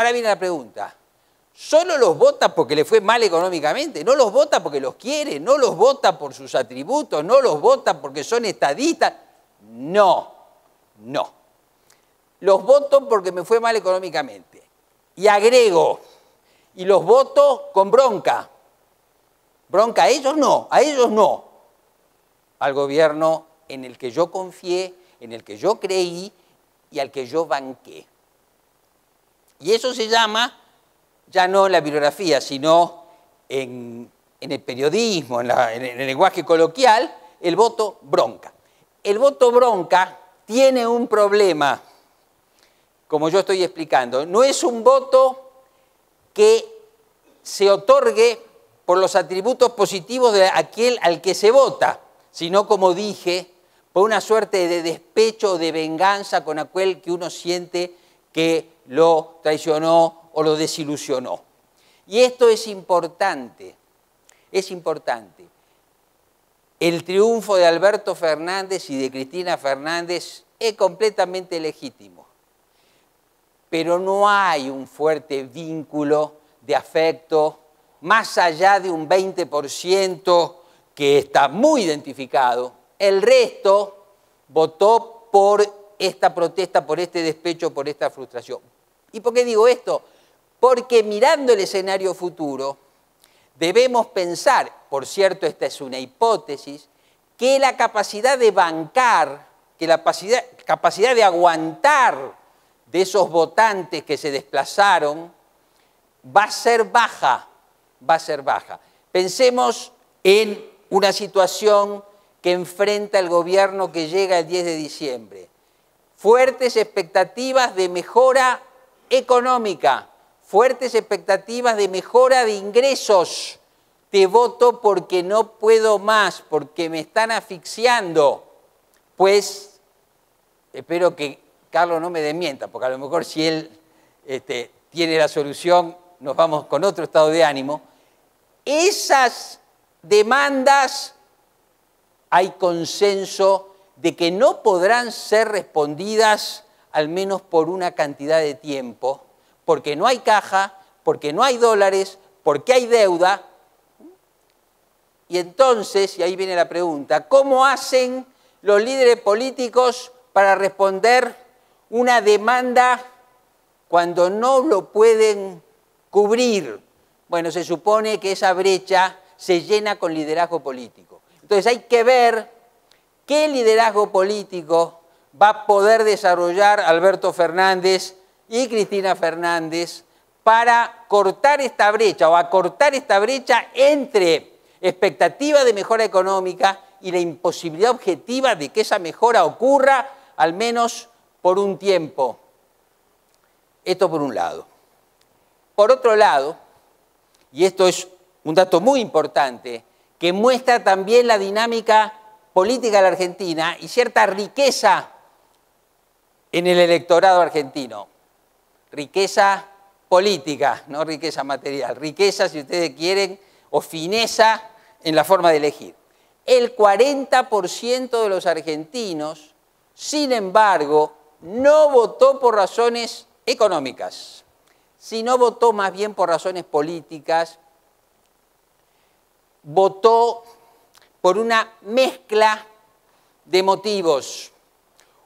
Ahora viene la pregunta. ¿Solo los vota porque le fue mal económicamente? ¿No los vota porque los quiere? ¿No los vota por sus atributos? ¿No los vota porque son estadistas? No, no. Los voto porque me fue mal económicamente. Y agrego, y los voto con bronca. Bronca a ellos no, a ellos no. Al gobierno en el que yo confié, en el que yo creí y al que yo banqué. Y eso se llama, ya no en la bibliografía, sino en el periodismo, en el lenguaje coloquial, el voto bronca. El voto bronca tiene un problema, como yo estoy explicando. No es un voto que se otorgue por los atributos positivos de aquel al que se vota, sino, como dije, por una suerte de despecho o de venganza con aquel que uno siente que lo traicionó o lo desilusionó. Y esto es importante, es importante. El triunfo de Alberto Fernández y de Cristina Fernández es completamente legítimo, pero no hay un fuerte vínculo de afecto, más allá de un 20% que está muy identificado. El resto votó por esta protesta, por este despecho, por esta frustración. ¿Y por qué digo esto? Porque mirando el escenario futuro, debemos pensar, por cierto, esta es una hipótesis, que la capacidad de bancar, que la capacidad de aguantar de esos votantes que se desplazaron va a ser baja, va a ser baja. Pensemos en una situación que enfrenta el gobierno que llega el 10 de diciembre. Fuertes expectativas de mejora económica, fuertes expectativas de mejora de ingresos. Te voto porque no puedo más, porque me están asfixiando. Pues espero que Carlos no me desmienta, porque a lo mejor si él tiene la solución, nos vamos con otro estado de ánimo. Esas demandas hay consenso de que no podrán ser respondidas al menos por una cantidad de tiempo, porque no hay caja, porque no hay dólares, porque hay deuda. Y entonces, y ahí viene la pregunta, ¿cómo hacen los líderes políticos para responder una demanda cuando no lo pueden cubrir? Bueno, se supone que esa brecha se llena con liderazgo político. Entonces hay que ver qué liderazgo político va a poder desarrollar Alberto Fernández y Cristina Fernández para cortar esta brecha o acortar esta brecha entre expectativa de mejora económica y la imposibilidad objetiva de que esa mejora ocurra al menos por un tiempo. Esto por un lado. Por otro lado, y esto es un dato muy importante, que muestra también la dinámica política de la Argentina y cierta riqueza en el electorado argentino. Riqueza política, no riqueza material. Riqueza, si ustedes quieren, o fineza en la forma de elegir. El 40% de los argentinos, sin embargo, no votó por razones económicas, sino votó más bien por razones políticas, votó por una mezcla de motivos.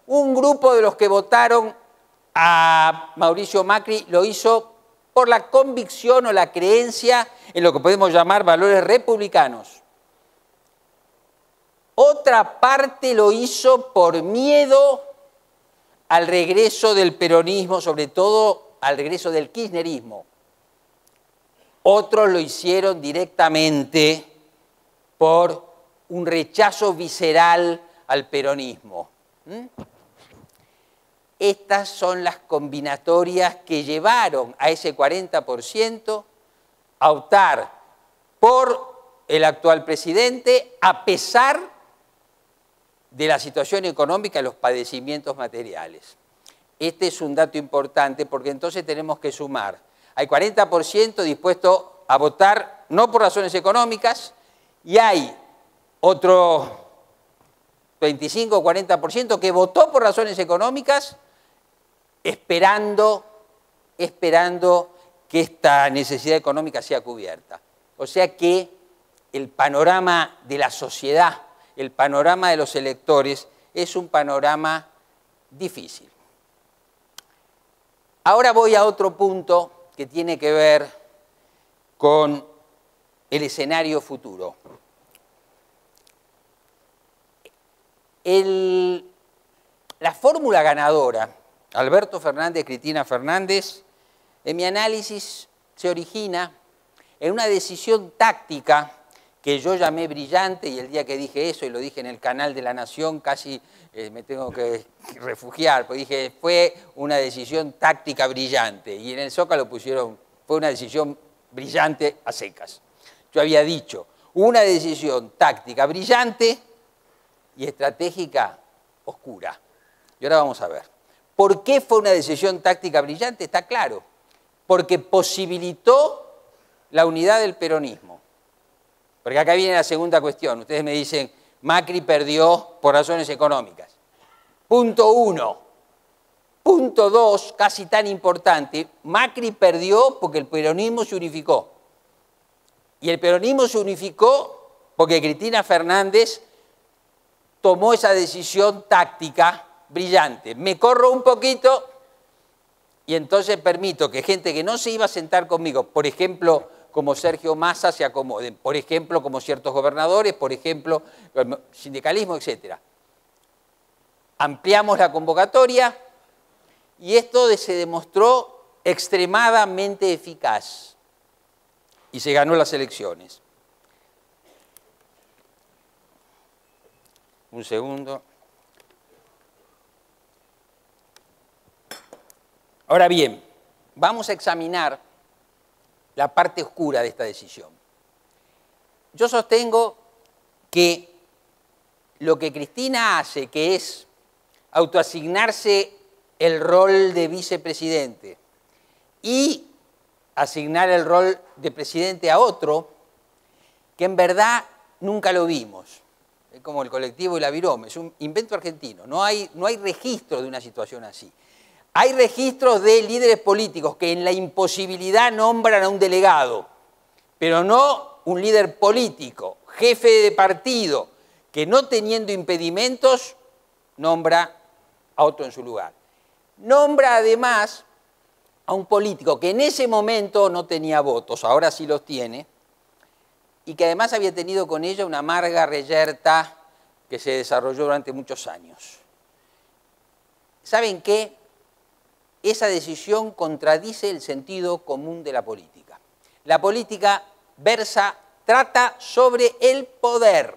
Un grupo de los que votaron a Mauricio Macri lo hizo por la convicción o la creencia en lo que podemos llamar valores republicanos. Otra parte lo hizo por miedo al regreso del peronismo, sobre todo al regreso del kirchnerismo. Otros lo hicieron directamente por un rechazo visceral al peronismo. Estas son las combinatorias que llevaron a ese 40% a optar por el actual presidente a pesar de la situación económica y los padecimientos materiales. Este es un dato importante porque entonces tenemos que sumar. Hay 40% dispuesto a votar no por razones económicas y hay otro 25 o 40% que votó por razones económicas esperando esperando que esta necesidad económica sea cubierta. O sea que el panorama de la sociedad, el panorama de los electores, es un panorama difícil. Ahora voy a otro punto que tiene que ver con el escenario futuro. La fórmula ganadora, Alberto Fernández, Cristina Fernández, en mi análisis se origina en una decisión táctica que yo llamé brillante, y el día que dije eso, y lo dije en el canal de La Nación, casi me tengo que refugiar, porque dije, fue una decisión táctica brillante, y en el Zócalo pusieron, fue una decisión brillante a secas. Yo había dicho, una decisión táctica brillante y estratégica oscura. Y ahora vamos a ver. ¿Por qué fue una decisión táctica brillante? Está claro. Porque posibilitó la unidad del peronismo. Porque acá viene la segunda cuestión. Ustedes me dicen, Macri perdió por razones económicas. Punto 1. Punto 2, casi tan importante, Macri perdió porque el peronismo se unificó. Y el peronismo se unificó porque Cristina Fernández tomó esa decisión táctica brillante. Me corro un poquito y entonces permito que gente que no se iba a sentar conmigo, por ejemplo, como Sergio Massa, se acomoden, por ejemplo, como ciertos gobernadores, por ejemplo, sindicalismo, etc. Ampliamos la convocatoria y esto se demostró extremadamente eficaz y se ganó las elecciones. Un segundo. Ahora bien, vamos a examinar la parte oscura de esta decisión. Yo sostengo que lo que Cristina hace, que es autoasignarse el rol de vicepresidente y asignar el rol de presidente a otro, que en verdad nunca lo vimos. Es como el colectivo y la virome, es un invento argentino, no hay registro de una situación así. Hay registros de líderes políticos que en la imposibilidad nombran a un delegado, pero no un líder político, jefe de partido, que no teniendo impedimentos, nombra a otro en su lugar. Nombra además a un político que en ese momento no tenía votos, ahora sí los tiene, y que además había tenido con ella una amarga reyerta que se desarrolló durante muchos años. ¿Saben qué? Esa decisión contradice el sentido común de la política. La política trata sobre el poder,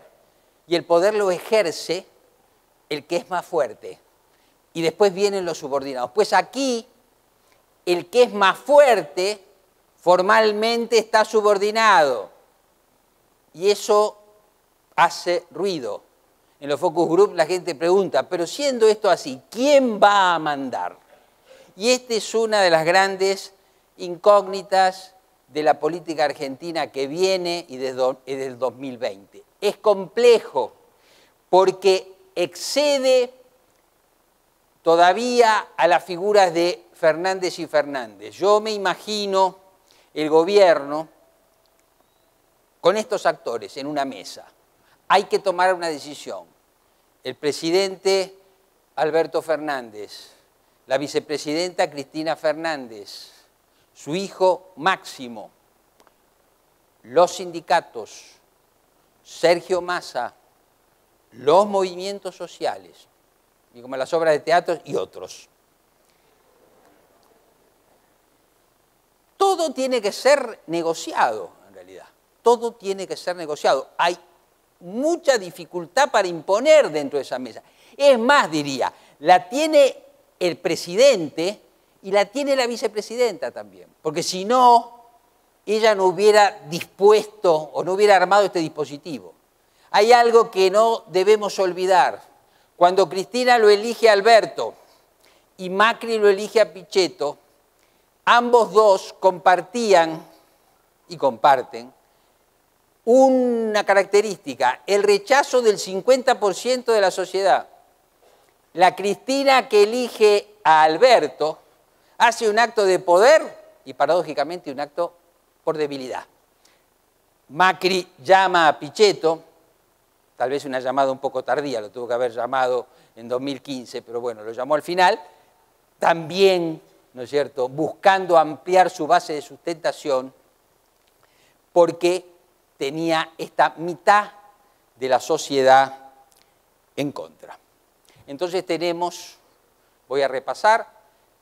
y el poder lo ejerce el que es más fuerte, y después vienen los subordinados. Pues aquí, el que es más fuerte formalmente está subordinado, y eso hace ruido. En los focus group la gente pregunta, pero siendo esto así, ¿quién va a mandar? Y esta es una de las grandes incógnitas de la política argentina que viene y desde el 2020. Es complejo porque excede todavía a las figuras de Fernández y Fernández. Yo me imagino el gobierno con estos actores en una mesa. Hay que tomar una decisión. El presidente Alberto Fernández, la vicepresidenta Cristina Fernández, su hijo Máximo, los sindicatos, Sergio Massa, los movimientos sociales, y como las obras de teatro y otros. Todo tiene que ser negociado, en realidad. Todo tiene que ser negociado. Hay mucha dificultad para imponer dentro de esa mesa. Es más, diría, la tiene el presidente y la tiene la vicepresidenta también, porque si no, ella no hubiera dispuesto o no hubiera armado este dispositivo. Hay algo que no debemos olvidar. Cuando Cristina lo elige a Alberto y Macri lo elige a Pichetto, ambos dos compartían y comparten una característica, el rechazo del 50% de la sociedad. La Cristina que elige a Alberto hace un acto de poder y paradójicamente un acto por debilidad. Macri llama a Pichetto, tal vez una llamada un poco tardía, lo tuvo que haber llamado en 2015, pero bueno, lo llamó al final, también, ¿no es cierto?, buscando ampliar su base de sustentación, porque tenía esta mitad de la sociedad en contra. Entonces tenemos, voy a repasar,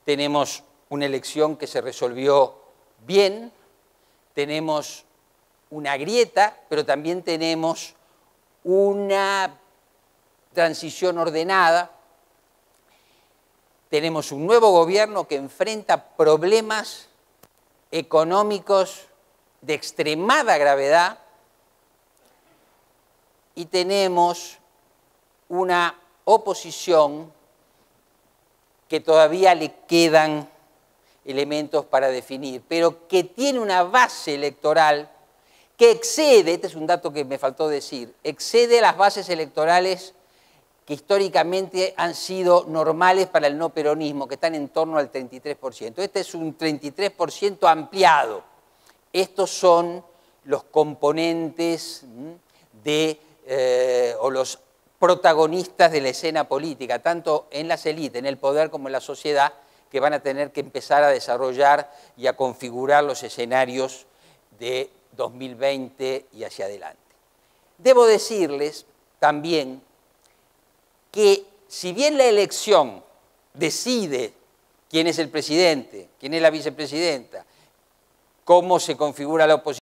tenemos una elección que se resolvió bien, tenemos una grieta, pero también tenemos una transición ordenada, tenemos un nuevo gobierno que enfrenta problemas económicos de extremada gravedad y tenemos una oposición que todavía le quedan elementos para definir, pero que tiene una base electoral que excede, este es un dato que me faltó decir, excede las bases electorales que históricamente han sido normales para el no peronismo, que están en torno al 33%. Este es un 33% ampliado. Estos son los componentes o los protagonistas de la escena política, tanto en las élites, en el poder, como en la sociedad, que van a tener que empezar a desarrollar y a configurar los escenarios de 2020 y hacia adelante. Debo decirles también que si bien la elección decide quién es el presidente, quién es la vicepresidenta, cómo se configura la oposición,